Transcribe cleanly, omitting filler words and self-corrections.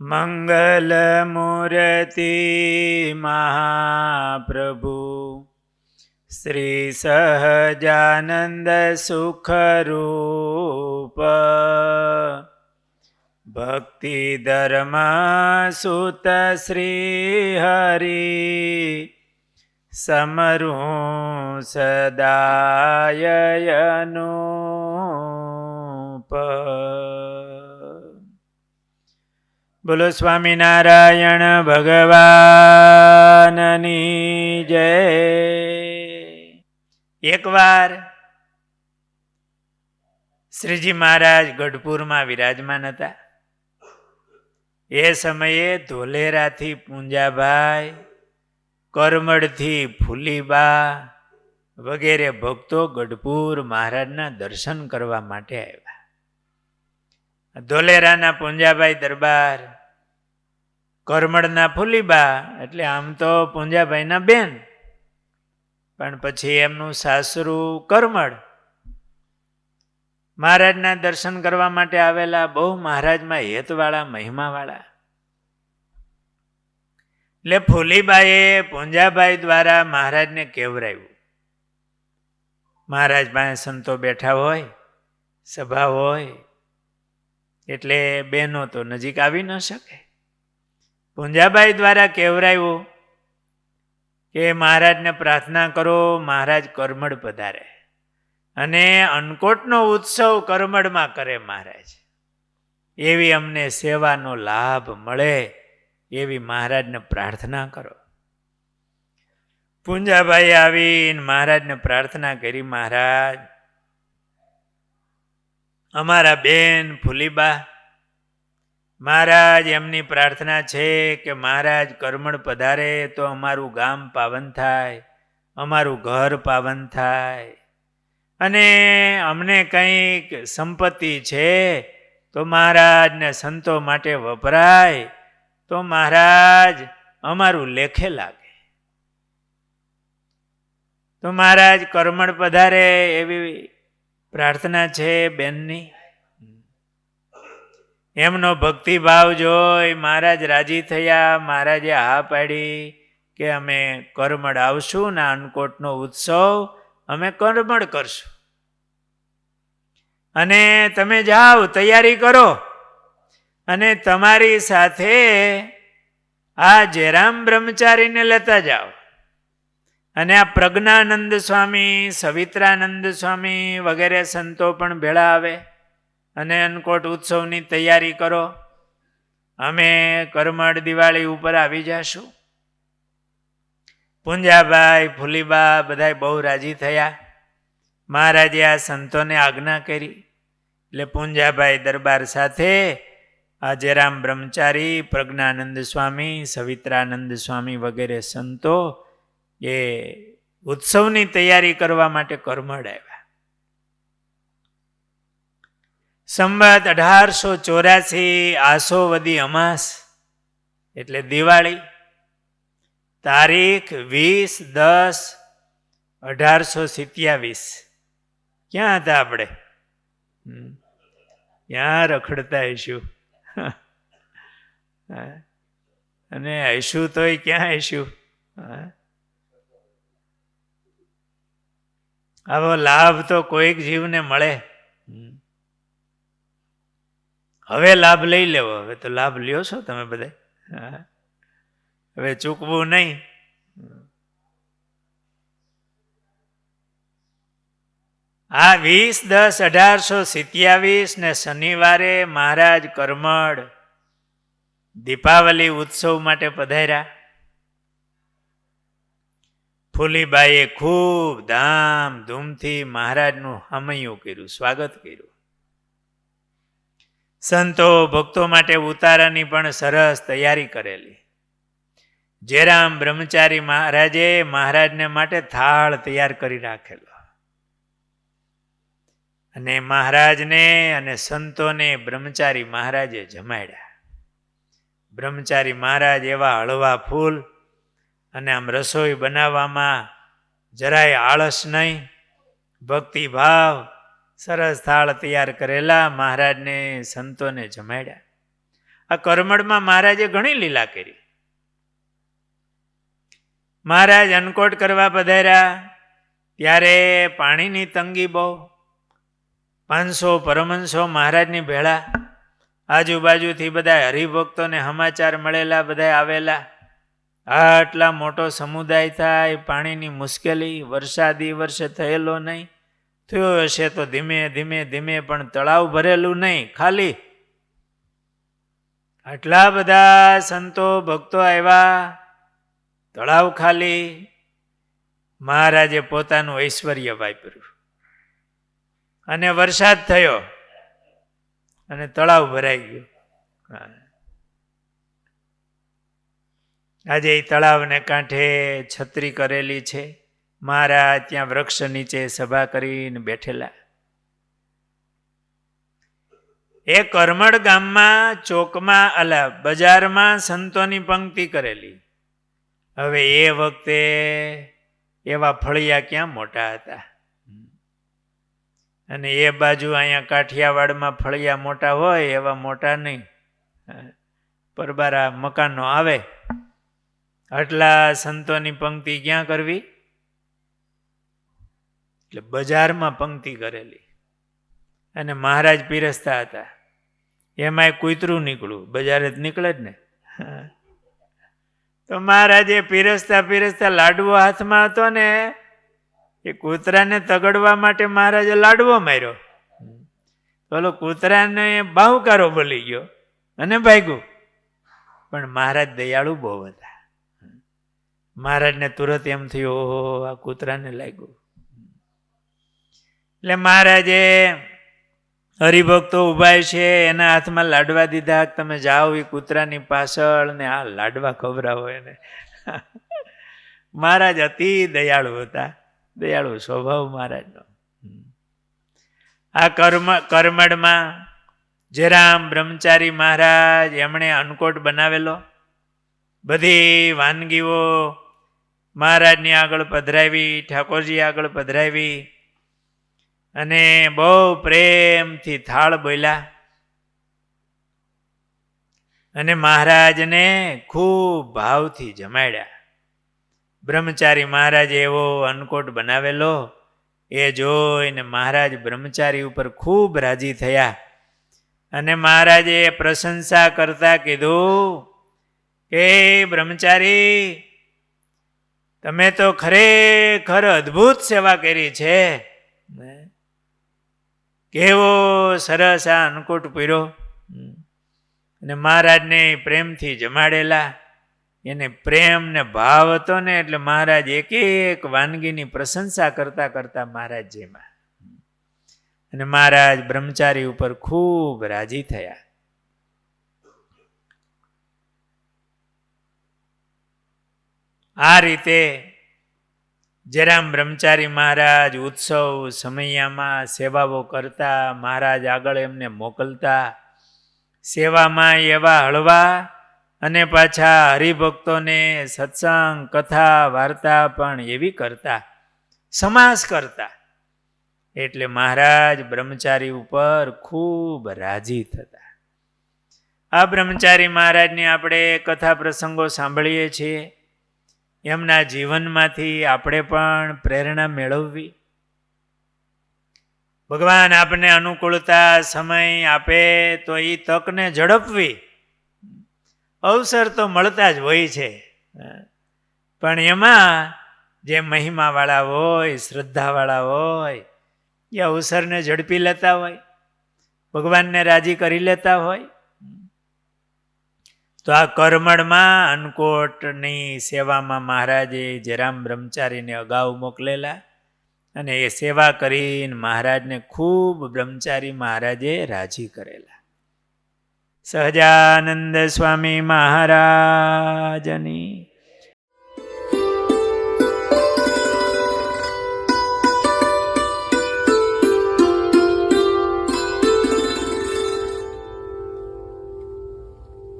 મંગલમૂર્તિ મહાપ્રભુ શ્રી સહજાનંદ સુખરૂપ ભક્તિ ધર્મ સુત શ્રી હરિ સમરું સદાયનુપ. બોલો સ્વામિનારાયણ ભગવાનની જય. એકવાર શ્રીજી મહારાજ ગઢપુરમાં વિરાજમાન હતા. એ સમયે ધોલેરાથી પૂંજાભાઈ, કરમડથી ફૂલીબા વગેરે ભક્તો ગઢપુર મહારાજના દર્શન કરવા માટે આવ્યા. ધોલેરાના પૂંજાભાઈ દરબાર, કરમડના ફૂલીબા એટલે આમ તો પૂંજાભાઈના બેન, પણ પછી એમનું સાસરું કરમડ મહારાજના દર્શન કરવા માટે આવેલા. બહુ મહારાજમાં હેતવાળા, મહિમાવાળા. એટલે ફૂલીબાએ પૂંજાભાઈ દ્વારા મહારાજને કેવરાયું. મહારાજ પાસે સંતો બેઠા હોય, સભા હોય, એટલે બહેનો તો નજીક આવી ન શકે. પૂંજાભાઈ દ્વારા કહેવરાયું કે મહારાજને પ્રાર્થના કરો, મહારાજ કરમડ પધારે અને અન્નકોટનો ઉત્સવ કરમડમાં કરે મહારાજ, એવી અમને સેવાનો લાભ મળે એવી મહારાજને પ્રાર્થના કરો. પૂંજાભાઈ આવીને મહારાજને પ્રાર્થના કરી, મહારાજ અમારા બેન ફૂલીબા, મહારાજ એમની પ્રાર્થના છે કે મહારાજ કરમડ પધારે તો અમારું ગામ પાવન થાય, અમારું ઘર પાવન થાય, અને અમને કંઈક સંપત્તિ છે તો મહારાજને સંતો માટે વપરાય તો મહારાજ અમારું લેખે લાગે. તો મહારાજ કરમડ પધારે એવી પ્રાર્થના છે બેનની. એમનો ભક્તિભાવ જોઈ મહારાજ રાજી થયા. મહારાજે હા પાડી કે અમે કરમડ આવશું ને અન્નકોટનો ઉત્સવ અમે કરમડ કરશું, અને તમે જાઓ તૈયારી કરો, અને તમારી સાથે આ જયરામ બ્રહ્મચારીને લેતા જાઓ, અને આ પ્રજ્ઞાનંદ સ્વામી, સવિત્રાનંદ સ્વામી વગેરે સંતો પણ ભેળા આવે, અને અન્નકોટ ઉત્સવની તૈયારી કરો. અમે કરમડ દિવાળી ઉપર આવી જશું. પૂંજાભાઈ, ફૂલીબા બધા બહુ રાજી થયા. મહારાજે આ સંતોને આજ્ઞા કરી. એટલે પૂંજાભાઈ દરબાર સાથે આ જયરામ બ્રહ્મચારી, પ્રજ્ઞાનંદ સ્વામી, સવિત્રાનંદ સ્વામી વગેરે સંતો એ ઉત્સવની તૈયારી કરવા માટે કરમડ આવ્યા. સંવત 1884 આસોવદી અમાસ એટલે દિવાળી, તારીખ 20/10/1827. ક્યાં હતા આપણે? ક્યાં રખડતા હઈશું, અને હઈશું તોય ક્યાં હઈશું. આવો લાભ તો કોઈક જીવને મળે. હવે લાભ લઈ લેવો. હવે તો લાભ લ્યો છો તમે બધા, હવે ચૂકવું નહીં. આ 20/10/1827 ને શનિવારે મહારાજ કરમડ દીપાવલી ઉત્સવ માટે પધાર્યા. ફૂલીબાઈએ ખૂબ ધામધૂમથી મહારાજનું હમૈયું કર્યું, સ્વાગત કર્યું. સંતો ભક્તો માટે ઉતારાની પણ સરસ તૈયારી કરેલી. જયરામ બ્રહ્મચારી મહારાજે મહારાજને માટે થાળ તૈયાર કરી રાખેલો, અને મહારાજને અને સંતોને બ્રહ્મચારી મહારાજે જમાડ્યા. બ્રહ્મચારી મહારાજ એવા હળવા ફૂલ અને આમ રસોઈ બનાવવામાં જરાય આળસ નહીં, ભક્તિભાવ, સરસ થાળ તૈયાર કરેલા મહારાજને સંતોને જમાડ્યા. આ કરમળમાં મહારાજે ઘણી લીલા કરી. મહારાજ અન્નકોટ કરવા પધાર્યા ત્યારે પાણીની તંગી બહુ. 500 પરમહંસો મહારાજની ભેળા, આજુબાજુથી બધા હરિભક્તોને સમાચાર મળેલા, બધા આવેલા. આટલા મોટો સમુદાય થાય, પાણીની મુશ્કેલી, વરસાદી વર્ષે થયેલો નહીં, થયો હશે તો ધીમે ધીમે ધીમે, પણ તળાવ ભરેલું નહીં, ખાલી. આટલા બધા સંતો ભક્તો આવ્યા, તળાવ ખાલી. મહારાજે પોતાનું ઐશ્વર્ય વાપર્યું અને વરસાદ થયો અને તળાવ ભરાઈ ગયું. આજે એ તળાવને કાંઠે છત્રી કરેલી છે. મહારાજ ત્યાં વૃક્ષ નીચે સભા કરીને બેઠેલા. એ કરમળ ગામમાં ચોકમાં બજારમાં સંતોની પંક્તિ કરેલી. હવે એ વખતે એવા ફળિયા ક્યાં મોટા હતા, અને એ બાજુ અહીંયા કાઠિયાવાડમાં ફળિયા મોટા હોય એવા મોટા નહીં, પરબારા મકાનો આવે. આટલા સંતોની પંક્તિ ક્યાં કરવી? એટલે બજારમાં પંક્તિ કરેલી. અને મહારાજ પીરસતા હતા. એમાંય કૂતરું નીકળ્યું, બજારે જ નીકળે જ ને. તો મહારાજે પીરસતા પીરસતા લાડવો હાથમાં હતો ને, એ કૂતરાને તગડવા માટે મહારાજે લાડવો માર્યો. પેલો કૂતરાને બાહુકારો બોલી ગયો અને ભાગ્યું. પણ મહારાજ દયાળુ બહુ હતા. મહારાજને તુરત એમ થયું, ઓહો, આ કૂતરાને લાગ્યું. એટલે મહારાજે હરિભક્તો ઉભા છે એના હાથમાં લાડવા દીધા. તમે જાઓ એ કૂતરાની પાછળ ને આ લાડવા ખવડાવો એને. મહારાજ અતિ દયાળુ હતા, દયાળુ સ્વભાવ મહારાજનો. આ કરમળમાં જેરામ બ્રહ્મચારી મહારાજ એમણે અન્નકોટ બનાવેલો. બધી વાનગીઓ મહારાજની આગળ પધરાવી, ઠાકોરજી આગળ પધરાવી અને બહુ પ્રેમથી થાળ બોલ્યા. અને મહારાજને ખૂબ ભાવથી જમાડ્યા. બ્રહ્મચારી મહારાજે એવો અન્નકોટ બનાવેલો, એ જોઈને મહારાજ બ્રહ્મચારી ઉપર ખૂબ રાજી થયા. અને મહારાજે પ્રશંસા કરતા કીધું કે બ્રહ્મચારી, તમે તો ખરેખર અદ્ભુત સેવા કરી છે. કેવો સરસ આ અન્નકોટ પૂર્યો. અને મહારાજને પ્રેમથી જમાડેલા. એને પ્રેમ ને ભાવ હતો ને, એટલે મહારાજ એક એક વાનગીની પ્રશંસા કરતા કરતા મહારાજ જેમાં. અને મહારાજ બ્રહ્મચારી ઉપર ખૂબ રાજી થયા. આ રીતે જેરામ બ્રહ્મચારી મહારાજ ઉત્સવ સમયામાં સેવાઓ કરતા, મહારાજ આગળ એમને મોકલતા. સેવામાં એવા હળવા અને પાછા હરિભક્તોને સત્સંગ કથા વાર્તા પણ એવી કરતા, સમાસ કરતા. એટલે મહારાજ બ્રહ્મચારી ઉપર ખૂબ રાજી થતા. આ બ્રહ્મચારી મહારાજની આપણે કથા પ્રસંગો સાંભળીએ છીએ. એમના જીવનમાંથી આપણે પણ પ્રેરણા મેળવવી. ભગવાન આપને અનુકૂળતા સમય આપે તો એ તકને ઝડપવી. અવસર તો મળતા જ હોય છે, પણ એમાં જે મહિમાવાળા હોય, શ્રદ્ધાવાળા હોય, એ અવસરને ઝડપી લેતા હોય, ભગવાનને રાજી કરી લેતા હોય. તો આ કરમળમાં અન્નકોટની સેવામાં મહારાજે જેરામ બ્રહ્મચારીને અગાઉ મોકલેલા. અને એ સેવા કરીને મહારાજને ખૂબ બ્રહ્મચારી મહારાજે રાજી કરેલા. સહજાનંદ સ્વામી મહારાજની